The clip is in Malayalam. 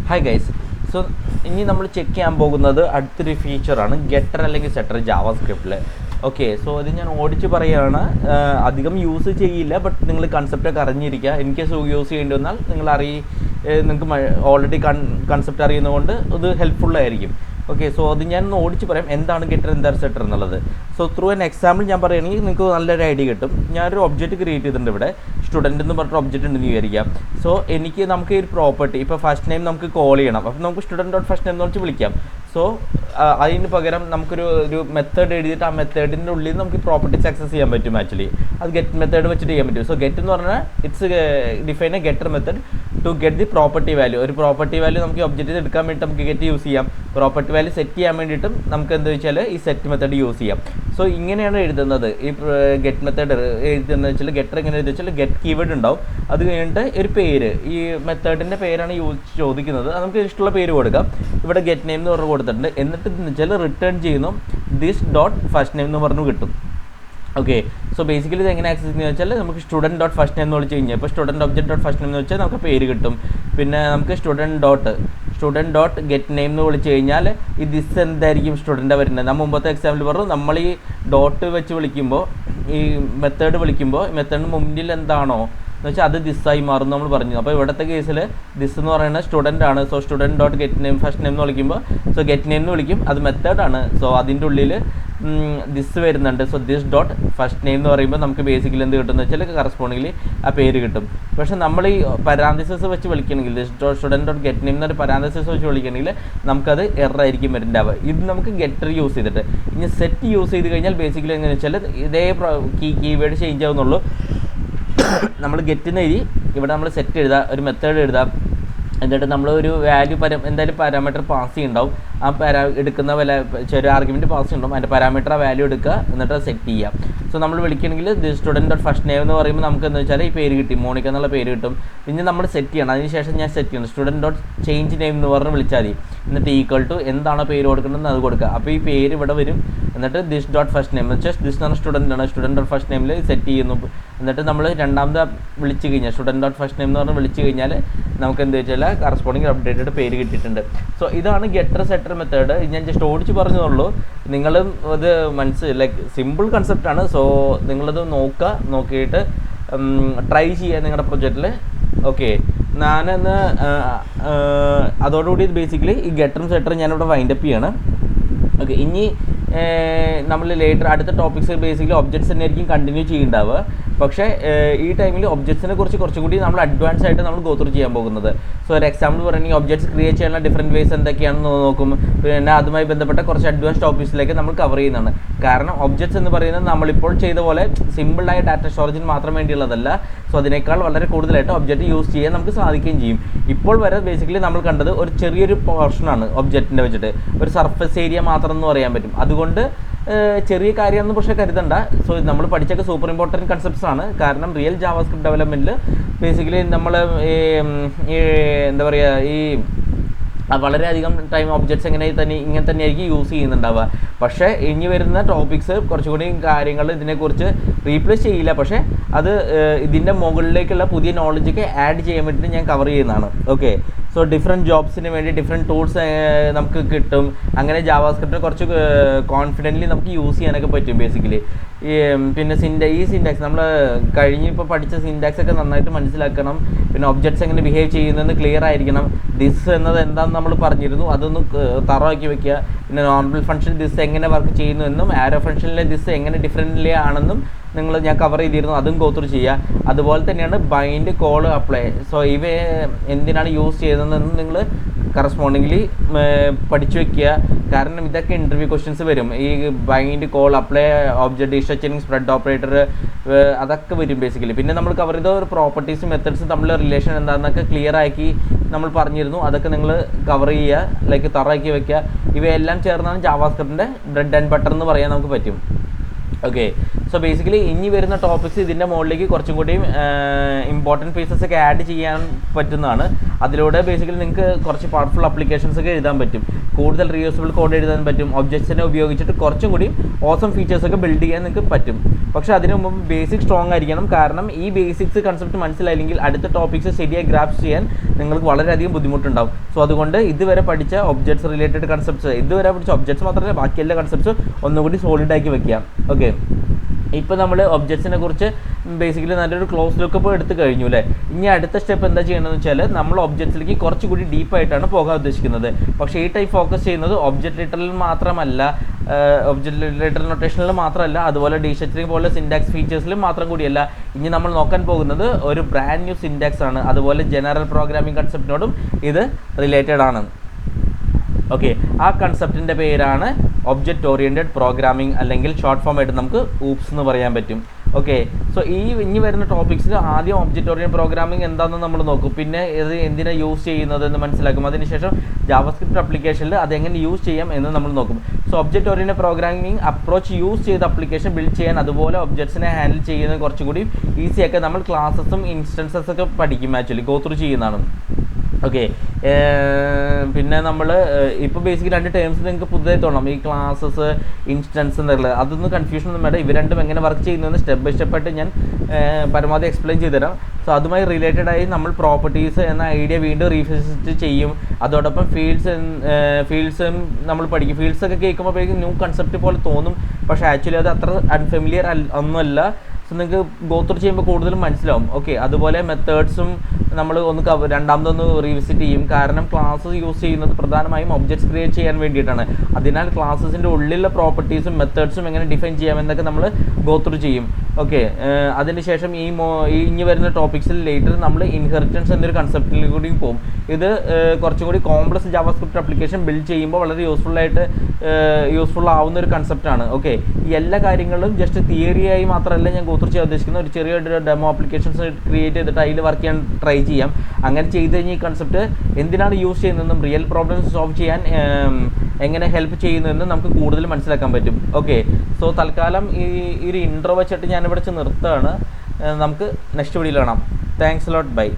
Hi guys. സോ ഇനി നമ്മൾ ചെക്ക് ചെയ്യാൻ പോകുന്നത് അടുത്തൊരു ഫീച്ചറാണ് ഗെറ്റർ അല്ലെങ്കിൽ സെറ്റർ ജാവാസ്ക്രിപ്റ്റിൽ. ഓക്കെ, സോ അത് ഞാൻ ഓടിച്ച് പറയുകയാണ്. അധികം യൂസ് ചെയ്യില്ല, ബട്ട് നിങ്ങൾ കൺസെപ്റ്റൊക്കെ അറിഞ്ഞിരിക്കുക. ഇൻ കേസ് യൂസ് ചെയ്യേണ്ടി വന്നാൽ നിങ്ങൾക്ക് ഓൾറെഡി കൺസെപ്റ്റ് അറിയുന്നതുകൊണ്ട് ഇത് ഹെൽപ്ഫുള്ളായിരിക്കും. ഓക്കെ, സോ അത് ഞാൻ ഓടിച്ച് പറയാം എന്താണ് ഗെറ്റർ എന്താണ് സെറ്റർ എന്നുള്ളത്. സോ ത്രൂ ആൻ എക്സാമ്പിൾ ഞാൻ പറയുകയാണെങ്കിൽ നിങ്ങൾക്ക് നല്ലൊരു ഐഡിയ കിട്ടും. ഞാനൊരു ഒബ്ജക്റ്റ് ക്രിയേറ്റ് ചെയ്തിട്ടുണ്ട്. ഇവിടെ സ്റ്റുഡൻറ്റ് എന്ന് പറഞ്ഞിട്ട് ഒബ്ജക്റ്റ് ഉണ്ടെന്ന് വിചാരിക്കാം. സോ നമുക്ക് ഈ ഒരു പ്രോപ്പർട്ടി ഇപ്പോൾ ഫസ്റ്റ് നെയിം നമുക്ക് കോൾ ചെയ്യണം. അപ്പോൾ നമുക്ക് സ്റ്റുഡൻറ്റ് ഡോട്ട് ഫസ്റ്റ് നെയിം എന്ന് വെച്ച് വിളിക്കാം. സോ അതിന് പകരം നമുക്കൊരു മെത്തേഡ് എഴുതിയിട്ട് ആ മെത്തേഡിൻ്റെ ഉള്ളിൽ നമുക്ക് പ്രോപ്പർട്ടീസ് ആക്സസ് ചെയ്യാൻ പറ്റും. ആക്ച്വലി അത് ഗെറ്റ് മെത്തേഡ് വെച്ചിട്ട് ചെയ്യാൻ പറ്റും. സോ ഗെറ്റ് എന്ന് പറഞ്ഞാൽ it's define a getter method to get the property value. ഒരു പ്രോപ്പർട്ടി വാല്യൂ നമുക്ക് ഒബ്ജക്റ്റ് എടുക്കാൻ വേണ്ടി നമുക്ക് ഗെറ്റ് യൂസ് ചെയ്യാം. പ്രോപ്പർട്ടി വാല്യൂ സെറ്റ് ചെയ്യാൻ വേണ്ടിയിട്ടും നമുക്ക് എന്താ വെച്ചാൽ ഈ സെറ്റ് മെത്തേഡ് യൂസ് ചെയ്യാം. സോ ഇങ്ങനെയാണ് എഴുതുന്നത്. ഈ ഗെറ്റ് മെത്തേഡ് എഴുതുന്നത് വെച്ചാൽ ഗെറ്റർ എങ്ങനെ എഴുതുക വെച്ചാൽ ഗെറ്റ് കീവേഡ് ഉണ്ടാവും. അത് കഴിഞ്ഞിട്ട് ഒരു പേര്, ഈ മെത്തേഡിൻ്റെ പേരാണ് ചോദിക്കുന്നത്. അത് നമുക്ക് ഇഷ്ടമുള്ള പേര് കൊടുക്കാം. ഇവിടെ ഗെറ്റ് നെയിം എന്ന് പറഞ്ഞ് കൊടുത്തിട്ടുണ്ട്. എന്നിട്ട് വെച്ചാൽ റിട്ടേൺ ചെയ്യുന്നു ദിസ് ഡോട്ട് ഫസ്റ്റ് നെയിം എന്ന് പറഞ്ഞു കിട്ടും. ഓക്കെ, സോ ബേസിക്കലി ഇത് എങ്ങനെ ആക്സസ് ചെയ്യുന്നത് വെച്ചാൽ നമുക്ക് സ്റ്റുഡൻറ്റ് ഡോട്ട് ഫസ്റ്റ് നെയിം എന്ന് വിളിച്ച് കഴിഞ്ഞാൽ ഇപ്പോൾ student object dot first name എന്ന് വെച്ചാൽ നമുക്ക് പേര് കിട്ടും. പിന്നെ നമുക്ക് സ്റ്റുഡൻറ്റ് ഡോട്ട് ഗെറ്റ് നെയിം എന്ന് വിളിച്ച് കഴിഞ്ഞാൽ ഈ ദിസ് എന്തായിരിക്കും സ്റ്റുഡൻറ്റ് വരുന്നത്. നമ്മൾ മുമ്പത്തെ എക്സാമ്പിൾ പറഞ്ഞു, നമ്മൾ ഈ ഡോട്ട് വെച്ച് വിളിക്കുമ്പോൾ ഈ മെത്തേഡ് വിളിക്കുമ്പോൾ മെത്തേഡിന് മുന്നിൽ എന്താണോ എന്ന് വെച്ചാൽ അത് ദിസ്സായി മാറും നമ്മൾ പറഞ്ഞു. അപ്പോൾ ഇവിടുത്തെ കേസിൽ ദിസ് എന്ന് പറയുന്നത് സ്റ്റുഡൻ്റ് ആണ്. So student dot get name first name എന്ന് വിളിക്കുമ്പോൾ സോ ഗെറ്റ് നെയിം എന്ന് വിളിക്കും, അത് മെത്തേഡാണ്. സോ അതിൻ്റെ ഉള്ളിൽ ദിസ് വരുന്നുണ്ട്. So this dot first name എന്ന് പറയുമ്പോൾ നമുക്ക് ബേസിക്കലി എന്ത് കിട്ടുമെന്ന് വെച്ചാൽ കറസ്പോണ്ടിങ്ങിൽ ആ പേര് കിട്ടും. പക്ഷേ നമ്മൾ ഈ പരാന്തസിസ് വെച്ച് വിളിക്കണമെങ്കിൽ this dot student dot get name എന്നൊരു പരാന്തസിസ് വെച്ച് വിളിക്കണമെങ്കിൽ നമുക്കത് എറർ ആയിരിക്കും വരുന്നുണ്ടാവുക. ഇത് നമുക്ക് ഗെറ്റർ യൂസ് ചെയ്തിട്ട്. ഇനി സെറ്റ് യൂസ് ചെയ്ത് കഴിഞ്ഞാൽ ബേസിക്കലി എങ്ങനെയാണെന്ന് വെച്ചാൽ ഇതേ കീവേഡ് ചേഞ്ച് ആവുന്നുള്ളൂ. നമ്മൾ ഗെറ്റിന് എഴുതി ഇവിടെ നമ്മൾ സെറ്റ് എഴുതാം, ഒരു മെത്തേഡ് എഴുതാം. എന്നിട്ട് നമ്മൾ ഒരു വാല്യൂ എന്തായാലും പാരാമീറ്റർ പാസ് ചെയ്യുന്നുണ്ടാവും. ആ എടുക്കുന്ന ചെറിയ ആർഗ്യുമെൻറ്റ് പാസ് ചെയ്യുന്നുണ്ടാവും. അതിൻ്റെ പാരാമീറ്റർ ആ വാല്യൂ എടുക്കുക, എന്നിട്ട് സെറ്റ് ചെയ്യാം. സോ നമ്മൾ വിളിക്കണമെങ്കിൽ the student dot first name എന്ന് പറയുമ്പോൾ നമുക്ക് എന്താ വെച്ചാൽ ഈ പേര് കിട്ടി, മോണിക്ക എന്നുള്ള പേര് കിട്ടും. പിന്നെ നമ്മൾ സെറ്റ് ചെയ്യണം. അതിനുശേഷം ഞാൻ സെറ്റ് ചെയ്യണം സ്റ്റുഡൻറ്റ് ഡോട്ട് ചേഞ്ച് നെയിം എന്ന് പറഞ്ഞ് വിളിച്ചാൽ മതി. എന്നിട്ട് ഈക്വൽ ടു എന്താണോ പേര് കൊടുക്കേണ്ടതെന്ന് അത് കൊടുക്കുക. അപ്പോൾ ഈ പേര് ഇവിടെ വരും. എന്നിട്ട് ദിസ് ഡോട്ട് ഫസ്റ്റ് നെയിം എന്ന് വെച്ചാൽ ദിസ് എന്ന് പറഞ്ഞ സ്റ്റുഡൻ്റ് ആണ്. സ്റ്റുഡൻറ്റ് ഡോട്ട് ഫസ്റ്റ് നെയിമിൽ സെറ്റ് ചെയ്യുന്നു. എന്നിട്ട് നമ്മൾ രണ്ടാമത് വിളിച്ച് കഴിഞ്ഞാൽ സ്റ്റുഡൻറ്റ് ഡോട്ട് ഫസ്റ്റ് നെയിം എന്ന് പറഞ്ഞ് വിളിച്ച് കഴിഞ്ഞാൽ നമുക്ക് എന്താ വെച്ചാൽ കറസ്പോണ്ടിങ് അപ്ഡേറ്റഡ് പേര് കിട്ടിയിട്ടുണ്ട്. സോ ഇതാണ് ഗെറ്റർ സെറ്റർ മെത്തേഡ്. ഞാൻ ജസ്റ്റ് ഓടിച്ച് പറഞ്ഞതുള്ളൂ. നിങ്ങളും അത് ലൈക്ക് സിമ്പിൾ കൺസെപ്റ്റാണ്. സോ നിങ്ങളത് നോക്കിയിട്ട് ട്രൈ ചെയ്യുക നിങ്ങളുടെ പ്രൊജക്റ്റിൽ. ഓക്കെ, ഞാനെന്ന് അതോടുകൂടി ബേസിക്കലി ഈ ഗെറ്ററും സെറ്ററും ഞാനിവിടെ വൈൻഡപ്പ് ചെയ്യാണ്. ഓക്കെ, ഇനി നമ്മൾ അടുത്ത ടോപ്പിക്സ് ബേസിക്കലി ഒബ്ജക്ട്സ് തന്നെ ആയിരിക്കും കണ്ടിന്യൂ ചെയ്യുന്നുണ്ടാവുക. പക്ഷേ ഈ ടൈമിൽ ഒബ്ജക്ട്സിനെ കുറിച്ച് കുറച്ചും കൂടി നമ്മൾ അഡ്വാൻസ് ആയിട്ട് നമ്മൾ ഗോ ത്രൂ ചെയ്യാൻ പോകുന്നത്. സോ ഒരു എക്സാമ്പിൾ പറയുകയാണെങ്കിൽ ഒബ്ജക്ട്സ് ക്രിയേറ്റ് ചെയ്യാനുള്ള ഡിഫറെൻറ്റ് വേസ് എന്തൊക്കെയാണെന്ന് നോക്കും. പിന്നെ അതുമായി ബന്ധപ്പെട്ട കുറച്ച് അഡ്വാൻസ് ടോപ്പിക്സിലേക്ക് നമ്മൾ കവർ ചെയ്യുന്നതാണ്. കാരണം ഒബ്ജക്ട്സ് എന്ന് പറയുന്നത് നമ്മളിപ്പോൾ ചെയ്ത പോലെ സിമ്പിളായ ഡാറ്റ സ്റ്റോറേജിന് മാത്രം വേണ്ടിയുള്ളതല്ല. സോ അതിനേക്കാൾ വളരെ കൂടുതലായിട്ട് ഒബ്ജക്റ്റ് യൂസ് ചെയ്യാൻ നമുക്ക് സാധിക്കുകയും ചെയ്യും. ഇപ്പോൾ വരെ ബേസിക്കലി നമ്മൾ കണ്ടത് ഒരു ചെറിയൊരു പോർഷനാണ് ഒബ്ജക്റ്റിൻ്റെ വെച്ചിട്ട്, ഒരു സർഫസ് ഏരിയ മാത്രം എന്ന് പറയാൻ പറ്റും. അതുകൊണ്ട് ചെറിയ കാര്യമാണെന്ന് പക്ഷേ കരുതണ്ട. സോ നമ്മൾ പഠിച്ചൊക്കെ സൂപ്പർ ഇമ്പോർട്ടൻറ്റ് കൺസെപ്റ്റ്സ് ആണ്. കാരണം റിയൽ ജാവാസ്ക്രിപ്റ്റ് ഡെവലപ്മെൻറ്റിൽ ബേസിക്കലി നമ്മൾ എന്താ പറയുക ഈ വളരെയധികം ടൈം ഒബ്ജക്ട്സ് ഇങ്ങനെ തന്നെയായിരിക്കും യൂസ് ചെയ്യുന്നുണ്ടാവുക. പക്ഷേ ഇനി വരുന്ന ടോപ്പിക്സ് കുറച്ചുകൂടി കാര്യങ്ങൾ ഇതിനെക്കുറിച്ച് റീപ്ലേസ് ചെയ്യില്ല. പക്ഷേ അത് ഇതിൻ്റെ മുകളിലേക്കുള്ള പുതിയ നോളജൊക്കെ ആഡ് ചെയ്യാൻ വേണ്ടിയിട്ട് ഞാൻ കവർ ചെയ്യുന്നതാണ്. ഓക്കെ, സോ ഡിഫറെൻറ്റ് ജോബ്സിന് വേണ്ടി ഡിഫറെൻറ്റ് ടൂൾസ് നമുക്ക് കിട്ടും. അങ്ങനെ ജാവാസ്ക്രിപ്റ്റ് കുറച്ച് കോൺഫിഡൻ്റ്ലി നമുക്ക് യൂസ് ചെയ്യാനൊക്കെ പറ്റും ബേസിക്കലി. പിന്നെ ഈ സിൻടാക്സ് നമ്മൾ ഇപ്പോൾ പഠിച്ച സിൻടാക്സ് ഒക്കെ നന്നായിട്ട് മനസ്സിലാക്കണം. പിന്നെ ഒബ്ജക്ട്സ് എങ്ങനെ ബിഹേവ് ചെയ്യുന്നതെന്ന് ക്ലിയർ ആയിരിക്കണം. ദിസ് എന്നത് എന്താണെന്ന് നമ്മൾ പറഞ്ഞിരുന്നു, അതൊന്ന് തറവാക്കി വെക്കുക. പിന്നെ നോർമൽ ഫംഗ്ഷൻ ദിസ് എങ്ങനെ വർക്ക് ചെയ്യുന്നു എന്നും ആരോ ഫംഗ്ഷനിലെ ദിസ് എങ്ങനെ ഡിഫറെൻ്റ്ലി ആണെന്നും ഞാൻ കവർ ചെയ്തിരുന്നു, അതും ഗോ ത്രൂ ചെയ്യുക. അതുപോലെ തന്നെയാണ് ബൈൻഡ്, കോൾ, അപ്ലൈ. സോ ഇവ എന്തിനാണ് യൂസ് ചെയ്യുന്നതെന്ന് നിങ്ങൾ കറസ്പോണ്ടിംഗ്ലി പഠിച്ചു വെക്കുക. കാരണം ഇതൊക്കെ ഇൻ്റർവ്യൂ ക്വസ്റ്റ്യൻസ് വരും. ഈ bind, call, apply, object destructuring, spread operator, അതൊക്കെ വരും ബേസിക്കലി. പിന്നെ നമ്മൾ കവർ ചെയ്ത ഒരു പ്രോപ്പർട്ടീസ്, മെത്തഡ്സ് തമ്മിലുള്ള റിലേഷൻ എന്താണെന്നൊക്കെ ക്ലിയർ ആക്കി നമ്മൾ പറഞ്ഞിരുന്നു. അതൊക്കെ നിങ്ങൾ കവർ ചെയ്യുക, ലൈക്ക് തറയാക്കി വെക്കുക. ഇവയെല്ലാം ചേർന്നാണ് ജാവാസ്ക്രിപ്റ്റിൻ്റെ ബ്രെഡ് ആൻഡ് ബട്ടർ എന്ന് പറയാൻ നമുക്ക് പറ്റും. ഓക്കെ, സോ ബേസിക്കലി ഇനി വരുന്ന ടോപ്പിക്സ് ഇതിൻ്റെ മുകളിലേക്ക് കുറച്ചും കൂടിയും ഇമ്പോർട്ടൻറ്റ് പീസസ് ഒക്കെ ആഡ് ചെയ്യാൻ പറ്റുന്നതാണ്. അതിലൂടെ ബേസിക്കലി നിങ്ങൾക്ക് കുറച്ച് പവർഫുൾ അപ്ലിക്കേഷൻസ് ഒക്കെ എഴുതാൻ പറ്റും, കൂടുതൽ റീയൂസബിൾ കോഡ് എഴുതാൻ പറ്റും, ഒബ്ജക്ട്സിനെ ഉപയോഗിച്ചിട്ട് കുറച്ചും കൂടി ഓസം ഫീച്ചേഴ്സ് ഒക്കെ ബിൽഡ് ചെയ്യാൻ നിങ്ങൾക്ക് പറ്റും. പക്ഷേ അതിന് മുമ്പ് ബേസിക് സ്ട്രോങ് ആയിരിക്കണം. കാരണം ഈ ബേസിക്സ് കൺസെപ്റ്റ് മനസ്സിലായില്ലെങ്കിൽ അടുത്ത ടോപ്പിക്സ് ശരിയായി ഗ്രാസ്പ് ചെയ്യാൻ നിങ്ങൾക്ക് വളരെയധികം ബുദ്ധിമുട്ടുണ്ടാവും. സോ അതുകൊണ്ട് ഇതുവരെ പഠിച്ച ഒബ്ജക്ട്സ് റിലേറ്റഡ് കൺസെപ്റ്റ്സ്, ഇതുവരെ പഠിച്ച ഒബ്ജക്ട്സ് മാത്രമല്ല ബാക്കി എല്ലാ കൺസെപ്റ്റ്സും ഒന്നുകൂടി സോളിഡ് ആക്കി വെക്കുക. ഓക്കെ, ഇപ്പോൾ നമ്മൾ ഒബ്ജക്ട്സിനെ കുറിച്ച് ബേസിക്കലി നല്ലൊരു ക്ലോസ് ലുക്കപ്പ് എടുത്ത് കഴിഞ്ഞു അല്ലേ. ഇനി അടുത്ത സ്റ്റെപ്പ് എന്താ ചെയ്യണമെന്ന് വെച്ചാൽ നമ്മൾ ഒബ്ജക്ട്സിലേക്ക് കുറച്ചുകൂടി ഡീപ്പായിട്ടാണ് പോകാൻ ഉദ്ദേശിക്കുന്നത്. പക്ഷേ ഈ ടൈപ്പ് ഫോക്കസ് ചെയ്യുന്നത് ഒബ്ജക്റ്റ് ലിറ്ററൽ മാത്രമല്ല, ഒബ്ജക്റ്റ് ലിറ്ററൽ നൊട്ടേഷനിൽ മാത്രമല്ല, അതുപോലെ ഡീസ്ട്രക്ചറിങ് പോലെ സിൻടാക്സ് ഫീച്ചേഴ്സിലും മാത്രം കൂടിയല്ല. ഇനി നമ്മൾ നോക്കാൻ പോകുന്നത് ഒരു ബ്രാൻഡ് ന്യൂ സിൻടാക്സ് ആണ്, അതുപോലെ ജനറൽ പ്രോഗ്രാമിംഗ് കൺസെപ്റ്റിനോടും ഇത് റിലേറ്റഡ് ആണ്. ഓക്കെ, ആ കൺസെപ്റ്റിൻ്റെ പേരാണ് ഒബ്ജക്റ്റ് ഓറിയൻറ്റഡ് പ്രോഗ്രാമിംഗ്, അല്ലെങ്കിൽ ഷോർട്ട് ഫോം ആയിട്ട് നമുക്ക് ഊപ്സ് എന്ന് പറയാൻ പറ്റും. ഓക്കെ, സോ ഇനി വരുന്ന ടോപ്പിക്സിൽ ആദ്യം ഒബ്ജക്റ്റ് ഓറിയൻറ്റഡ് പ്രോഗ്രാമിംഗ് എന്താണെന്ന് നമ്മൾ നോക്കും, പിന്നെ ഇത് എന്തിനാണ് യൂസ് ചെയ്യുന്നത് എന്ന് മനസ്സിലാക്കും. അതിനുശേഷം ജാവാസ്ക്രിപ്റ്റ് ആപ്ലിക്കേഷനിൽ അതെങ്ങനെ യൂസ് ചെയ്യാം എന്ന് നമ്മൾ നോക്കും. So object oriented programming approach use ചെയ്ത് ആപ്ലിക്കേഷൻ ബിൽഡ് ചെയ്യാൻ, അതുപോലെ ഒബ്ജക്ട്സിനെ ഹാൻഡിൽ ചെയ്യുന്നത് കുറച്ചുകൂടി ഈസിയൊക്കെ നമ്മൾ ക്ലാസ്സസും ഇൻസ്റ്റൻസസ് ഒക്കെ പഠിക്കും, ആക്ച്വലി ഗോ ത്രൂ ചെയ്യുന്നതാണ്. ഓക്കെ, പിന്നെ നമ്മൾ ഇപ്പോൾ ബേസിക്കലി 2 ടേംസ് നിങ്ങൾക്ക് പുതുതായി തോന്നണം, ഈ ക്ലാസ്സസ് ഇൻസ്റ്റൻസ് എന്നുള്ളത്. അതൊന്നും കൺഫ്യൂഷൻ ഒന്നും വേണ്ട. ഇവ രണ്ടും എങ്ങനെ വർക്ക് ചെയ്യുന്നതെന്ന് സ്റ്റെപ്പ് ബൈ സ്റ്റെപ്പായിട്ട് ഞാൻ പരമാവധി എക്സ്പ്ലെയിൻ ചെയ്തുതരാം. സോ അതുമായി റിലേറ്റഡ് ആയി നമ്മൾ പ്രോപ്പർട്ടീസ് എന്ന ഐഡിയ വീണ്ടും റീവിസിറ്റ് ചെയ്യും. അതോടൊപ്പം ഫീൽഡ്സും നമ്മൾ പഠിക്കും. ഫീൽഡ്സ് ഒക്കെ കേൾക്കുമ്പോഴേക്കും ന്യൂ കൺസെപ്റ്റ് പോലെ തോന്നും, പക്ഷേ ആക്ച്വലി അത് അത്ര അൺഫെമിലിയർ ഒന്നുമല്ല. സോ നിങ്ങൾക്ക് ഗോ ത്രൂ ചെയ്യുമ്പോൾ കൂടുതലും മനസ്സിലാവും. ഓക്കെ, അതുപോലെ മെത്തേഡ്സും നമ്മൾ രണ്ടാമതൊന്ന് റീവിസിറ്റ് ചെയ്യും. കാരണം ക്ലാസ്സസ് യൂസ് ചെയ്യുന്നത് പ്രധാനമായും ഒബ്ജക്ട്സ് ക്രിയേറ്റ് ചെയ്യാൻ വേണ്ടിയിട്ടാണ്. അതിനാൽ ക്ലാസ്സസിൻ്റെ ഉള്ളിലുള്ള പ്രോപ്പർട്ടീസും മെത്തേഡ്സും എങ്ങനെ ഡിഫൈൻ ചെയ്യാമെന്നൊക്കെ നമ്മൾ ഗോ ത്രൂ ചെയ്യും. ഓക്കെ, അതിനുശേഷം ഇനി വരുന്ന ടോപ്പിക്സിൽ ലേറ്റർ നമ്മൾ ഇൻഹെറിറ്റൻസ് എന്നൊരു കൺസെപ്റ്റിൽ കൂടി പോകും. ഇത് കുറച്ചും കൂടി കോംപ്ലക്സ് ജാവാസ്ക്രിപ്റ്റ് ആപ്ലിക്കേഷൻ ബിൽഡ് ചെയ്യുമ്പോൾ വളരെ യൂസ്ഫുൾ ആവുന്ന ഒരു കൺസെപ്റ്റാണ്. ഓക്കെ, ഈ എല്ലാ കാര്യങ്ങളും ജസ്റ്റ് തിയറിയായി മാത്രമല്ല ഞാൻ ഗോ ത്രൂ ചെയ്യാൻ ഉദ്ദേശിക്കുന്നത്. ഒരു ചെറിയൊരു ഡെമോ ആപ്ലിക്കേഷൻസ് ക്രിയേറ്റ് ചെയ്തിട്ട് അതിൽ വർക്ക് ചെയ്യാൻ ട്രൈ ചെയ്യാം. അങ്ങനെ ചെയ്ത് കഴിഞ്ഞാൽ ഈ കൺസെപ്റ്റ് എന്തിനാണ് യൂസ് ചെയ്യുന്നതെന്നും റിയൽ പ്രോബ്ലംസ് സോൾവ് ചെയ്യാൻ എങ്ങനെ ഹെൽപ്പ് ചെയ്യുന്നതെന്നും നമുക്ക് കൂടുതൽ മനസ്സിലാക്കാൻ പറ്റും. ഓക്കെ, സോ തൽക്കാലം ഈ ഒരു ഇൻട്രോ വെച്ചിട്ട് ഞാനിവിടെ നിർത്തുകയാണ്. നമുക്ക് നെക്സ്റ്റ് വീഡിയോയിൽ കാണാം. Thanks lot, by.